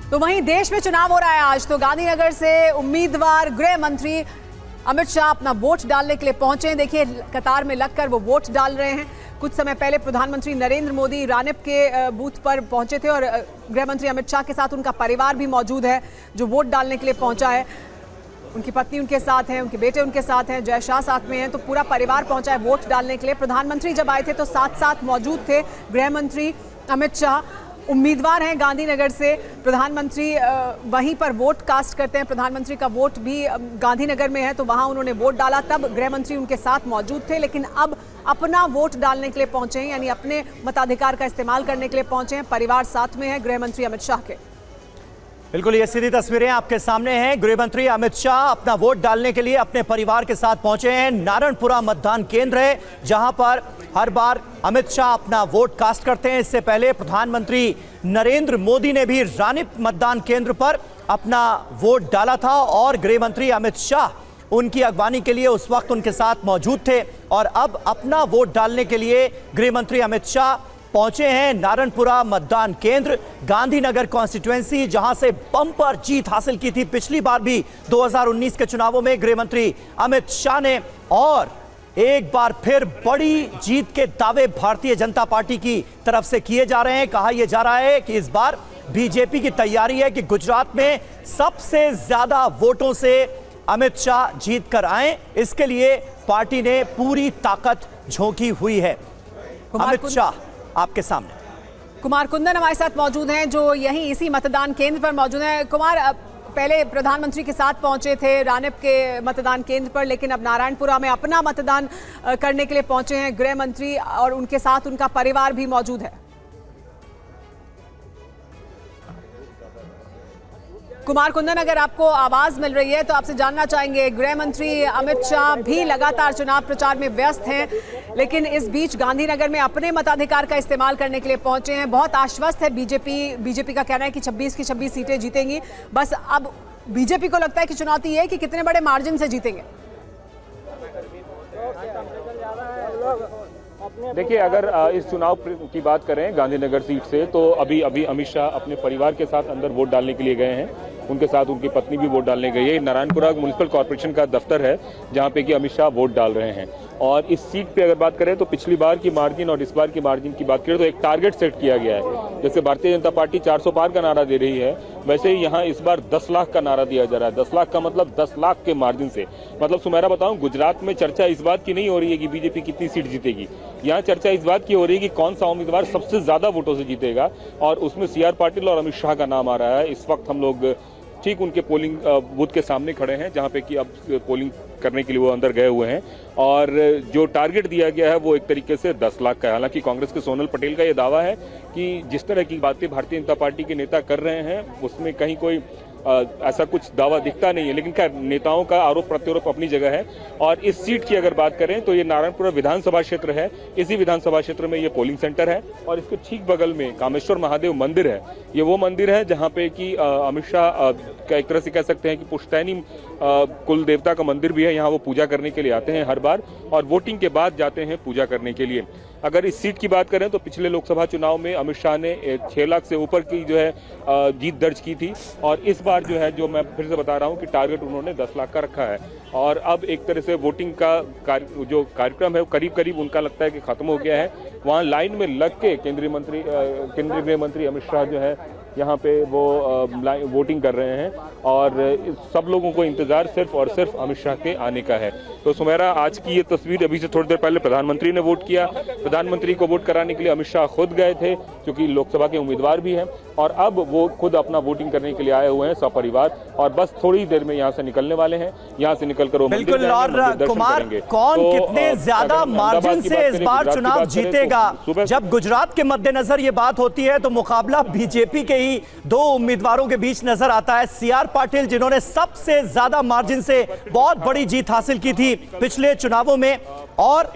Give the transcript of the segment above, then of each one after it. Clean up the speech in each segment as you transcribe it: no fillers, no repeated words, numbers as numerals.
तो वहीं देश में चुनाव हो रहा है आज। तो गांधीनगर से उम्मीदवार गृह मंत्री अमित शाह अपना वोट डालने के लिए पहुंचे हैं। देखिए कतार में लगकर वो वोट डाल रहे हैं। कुछ समय पहले प्रधानमंत्री नरेंद्र मोदी रानिप के बूथ पर पहुंचे थे और गृह मंत्री अमित शाह के साथ उनका परिवार भी मौजूद है जो वोट डालने के लिए पहुंचा है। उनकी पत्नी उनके साथ हैं, उनके बेटे उनके साथ हैं, जय शाह साथ में हैं। तो पूरा परिवार पहुंचा है वोट डालने के लिए। प्रधानमंत्री जब आए थे तो साथ साथ मौजूद थे गृह मंत्री अमित शाह। उम्मीदवार हैं गांधीनगर से। प्रधानमंत्री वहीं पर वोट कास्ट करते हैं। प्रधानमंत्री का वोट भी गांधीनगर में है तो वहां उन्होंने वोट डाला। तब गृह मंत्री उनके साथ मौजूद थे, लेकिन अब अपना वोट डालने के लिए पहुंचे हैं, यानी अपने मताधिकार का इस्तेमाल करने के लिए पहुंचे हैं। परिवार साथ में है गृह मंत्री अमित शाह के। बिल्कुल, ये सीधी तस्वीरें आपके सामने हैं। गृह मंत्री अमित शाह अपना वोट डालने के लिए अपने परिवार के साथ पहुंचे हैं। नारायणपुरा मतदान केंद्र है जहां पर हर बार अमित शाह अपना वोट कास्ट करते हैं। इससे पहले प्रधानमंत्री नरेंद्र मोदी ने भी रानिप मतदान केंद्र पर अपना वोट डाला था और गृह मंत्री अमित शाह उनकी अगवानी के लिए उस वक्त उनके साथ मौजूद थे। और अब अपना वोट डालने के लिए गृह मंत्री अमित शाह पहुंचे हैं नारायणपुरा मतदान केंद्र, गांधीनगर कॉन्स्टिट्यूएंसी, जहां से बम्पर जीत हासिल की थी पिछली बार भी 2019 के चुनावों में गृह मंत्री अमित शाह ने। और एक बार फिर बड़ी जीत के दावे भारतीय जनता पार्टी की तरफ से किए जा रहे हैं। कहा यह जा रहा है कि इस बार बीजेपी की तैयारी है कि गुजरात में सबसे ज्यादा वोटों से अमित शाह जीत कर आए। इसके लिए पार्टी ने पूरी ताकत झोंकी हुई है। अमित शाह आपके सामने। कुमार कुंदन हमारे साथ मौजूद हैं जो यहीं इसी मतदान केंद्र पर मौजूद हैं। कुमार, पहले प्रधानमंत्री के साथ पहुंचे थे रानिप के मतदान केंद्र पर, लेकिन अब नारायणपुरा में अपना मतदान करने के लिए पहुंचे हैं गृह मंत्री और उनके साथ उनका परिवार भी मौजूद है। कुमार कुंदन, अगर आपको आवाज मिल रही है तो आपसे जानना चाहेंगे, गृह मंत्री अमित शाह भी लगातार चुनाव प्रचार में व्यस्त हैं, लेकिन इस बीच गांधीनगर में अपने मताधिकार का इस्तेमाल करने के लिए पहुंचे हैं। बहुत आश्वस्त है बीजेपी का कहना है कि 26 की 26 सीटें जीतेंगी। बस अब बीजेपी को लगता है कि चुनौती है कि कितने बड़े मार्जिन से जीतेंगे। देखिए, अगर इस चुनाव की बात करें गांधीनगर सीट से, तो अभी अमित शाह अपने परिवार के साथ अंदर वोट डालने के लिए गए हैं। उनके साथ उनकी पत्नी भी वोट डालने गई है। नारायणपुरा म्युनिसिपल कॉर्पोरेशन का दफ्तर है जहां पे कि अमित शाह वोट डाल रहे हैं। और इस सीट पे अगर बात करें तो पिछली बार की मार्जिन और इस बार की मार्जिन की बात करें तो एक टारगेट सेट किया गया है। जैसे भारतीय जनता पार्टी 400 पार का नारा दे रही है, वैसे ही यहाँ इस बार 10 लाख का नारा दिया जा रहा है। 10 लाख का मतलब 10 लाख के मार्जिन से। मतलब सुमेरा बताऊं, गुजरात में चर्चा इस बात की नहीं हो रही है कि बीजेपी कितनी सीट जीतेगी। यहाँ चर्चा इस बात की हो रही है कि कौन सा उम्मीदवार सबसे ज्यादा वोटों से जीतेगा, और उसमें CR पाटिल और अमित शाह का नाम आ रहा है। इस वक्त हम लोग ठीक उनके पोलिंग बूथ के सामने खड़े हैं जहां पे कि अब पोलिंग करने के लिए वो अंदर गए हुए हैं। और जो टारगेट दिया गया है वो एक तरीके से 10 लाख का है। हालांकि कांग्रेस के सोनल पटेल का ये दावा है कि जिस तरह की बातें भारतीय जनता पार्टी के नेता कर रहे हैं उसमें कहीं कोई ऐसा कुछ दावा दिखता नहीं है, लेकिन क्या नेताओं का आरोप प्रत्यारोप अपनी जगह है। और इस सीट की अगर बात करें तो ये नारायणपुरा विधानसभा क्षेत्र है। इसी विधानसभा क्षेत्र में ये पोलिंग सेंटर है और इसके ठीक बगल में कामेश्वर महादेव मंदिर है। ये वो मंदिर है जहाँ पे कि अमित शाह का एक तरह से कह सकते हैं कि पुश्तैनी कुल देवता का मंदिर भी है। यहाँ वो पूजा करने के लिए आते हैं हर बार और वोटिंग के बाद जाते हैं पूजा करने के लिए। अगर इस सीट की बात करें तो पिछले लोकसभा चुनाव में अमित शाह ने 6 लाख से ऊपर की जो है जीत दर्ज की थी। और इस बार जो है, जो मैं फिर से बता रहा हूं कि टारगेट उन्होंने 10 लाख का रखा है। और अब एक तरह से वोटिंग का जो कार्यक्रम है वो करीब करीब उनका लगता है कि खत्म हो गया है। वहाँ लाइन में लग के केंद्रीय गृह मंत्री अमित शाह जो है यहाँ पे वो वोटिंग कर रहे हैं और सब लोगों को इंतजार सिर्फ और सिर्फ अमित शाह के आने का है। तो सुमेरा, आज की ये तस्वीर, अभी से थोड़ी देर पहले प्रधानमंत्री ने वोट किया। प्रधानमंत्री को वोट कराने के लिए अमित शाह खुद गए थे क्योंकि लोकसभा के उम्मीदवार भी हैं, और अब वो खुद अपना वोटिंग करने के लिए आए हुए हैं सपरिवार, और बस थोड़ी देर में यहाँ से निकलने वाले हैं। यहाँ से निकलकर वो बिल्कुल। और कुमार, कौन कितने ज्यादा मार्जिन से इस बार चुनाव जीतेगा? जब गुजरात के मद्देनजर ये बात होती है तो मुकाबला बीजेपी के ही 2 उम्मीदवारों के बीच नजर आता है। CR पाटिल, जिन्होंने सबसे ज्यादा मार्जिन से बहुत बड़ी जीत हासिल की थी पिछले चुनावों में, और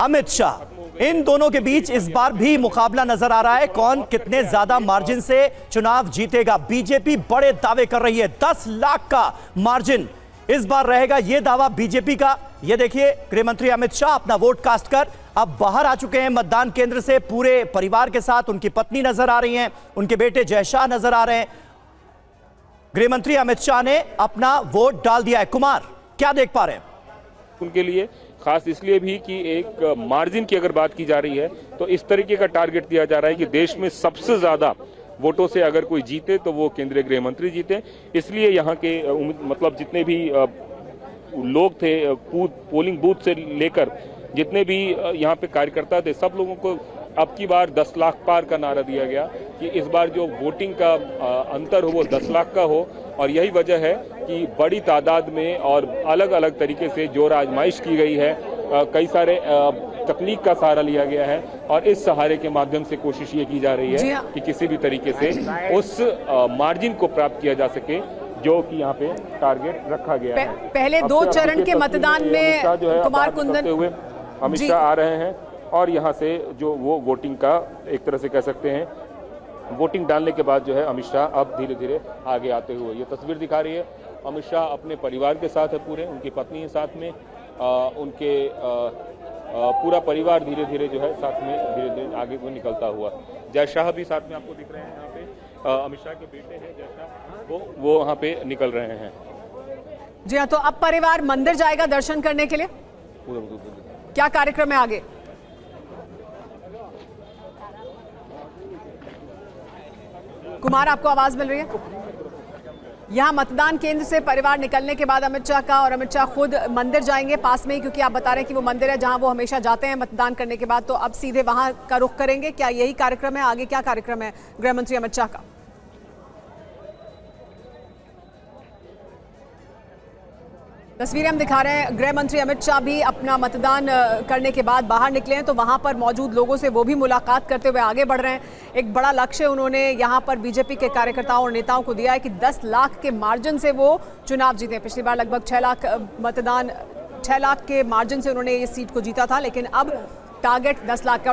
अमित शाह, इन दोनों के बीच इस बार भी मुकाबला नजर आ रहा है। कौन कितने ज्यादा मार्जिन से चुनाव जीतेगा? बीजेपी बड़े दावे कर रही है, 10 लाख का मार्जिन इस बार रहेगा, यह दावा बीजेपी का। यह देखिए, गृह मंत्री अमित शाह अपना वोट कास्ट कर अब बाहर आ चुके हैं मतदान केंद्र से पूरे परिवार के साथ। उनकी पत्नी नजर आ रही हैं, उनके बेटे जय शाह नजर आ रहे हैं। गृह मंत्री अमित शाह ने अपना वोट डाल दिया है। कुमार, क्या देख पा रहे हैं? उनके लिए खास इसलिए भी कि एक मार्जिन की अगर बात की जा रही है तो इस तरीके का टारगेट दिया जा रहा है कि देश में सबसे ज्यादा वोटों से अगर कोई जीते तो वो केंद्रीय गृह मंत्री जीते। इसलिए यहाँ के मतलब जितने भी लोग थे पोलिंग बूथ से लेकर जितने भी यहाँ पे कार्यकर्ता थे, सब लोगों को अब की बार 10 लाख पार का नारा दिया गया कि इस बार जो वोटिंग का अंतर हो वो 10 लाख का हो। और यही वजह है कि बड़ी तादाद में और अलग अलग तरीके से जोर आजमाइश की गई है, कई सारे तकनीक का सहारा लिया गया है और इस सहारे के माध्यम से कोशिश ये की जा रही है कि किसी भी तरीके से उस मार्जिन को प्राप्त किया जा सके जो कि यहाँ पे टारगेट रखा गया है। पहले 2 चरण के मतदान में कुमार कुंदन हुए अमित शाह आ रहे हैं और यहाँ से जो वो वोटिंग का एक तरह से कह सकते हैं वोटिंग डालने के बाद जो है अमित शाह अब धीरे धीरे आगे आते हुए ये तस्वीर दिखा रही है। अमित शाह अपने परिवार के साथ है, पूरे उनकी पत्नी है साथ में, उनके पूरा परिवार धीरे धीरे जो है साथ में धीरे धीरे आगे को निकलता हुआ। जय शाह भी साथ में आपको दिख रहे हैं यहाँ पे, अमित शाह के बेटे हैं जय शाह, वो वहाँ पे निकल रहे हैं। जी हाँ, तो अब परिवार मंदिर जाएगा दर्शन करने के लिए, क्या कार्यक्रम है आगे? कुमार, आपको आवाज मिल रही है? यहाँ मतदान केंद्र से परिवार निकलने के बाद अमित शाह का और अमित शाह खुद मंदिर जाएंगे पास में ही, क्योंकि आप बता रहे हैं कि वो मंदिर है जहां वो हमेशा जाते हैं मतदान करने के बाद, तो अब सीधे वहां का रुख करेंगे। क्या यही कार्यक्रम है? आगे क्या कार्यक्रम है गृह मंत्री अमित शाह का? तस्वीरें हम दिखा रहे हैं। गृह मंत्री अमित शाह भी अपना मतदान करने के बाद बाहर निकले हैं, तो वहां पर मौजूद लोगों से वो भी मुलाकात करते हुए आगे बढ़ रहे हैं। एक बड़ा लक्ष्य उन्होंने यहां पर बीजेपी के कार्यकर्ताओं और नेताओं को दिया है कि 10 लाख के मार्जिन से वो चुनाव जीते। पिछली बार लगभग 6 लाख के मार्जिन से उन्होंने ये सीट को जीता था, लेकिन अब टारगेट 10 लाख का।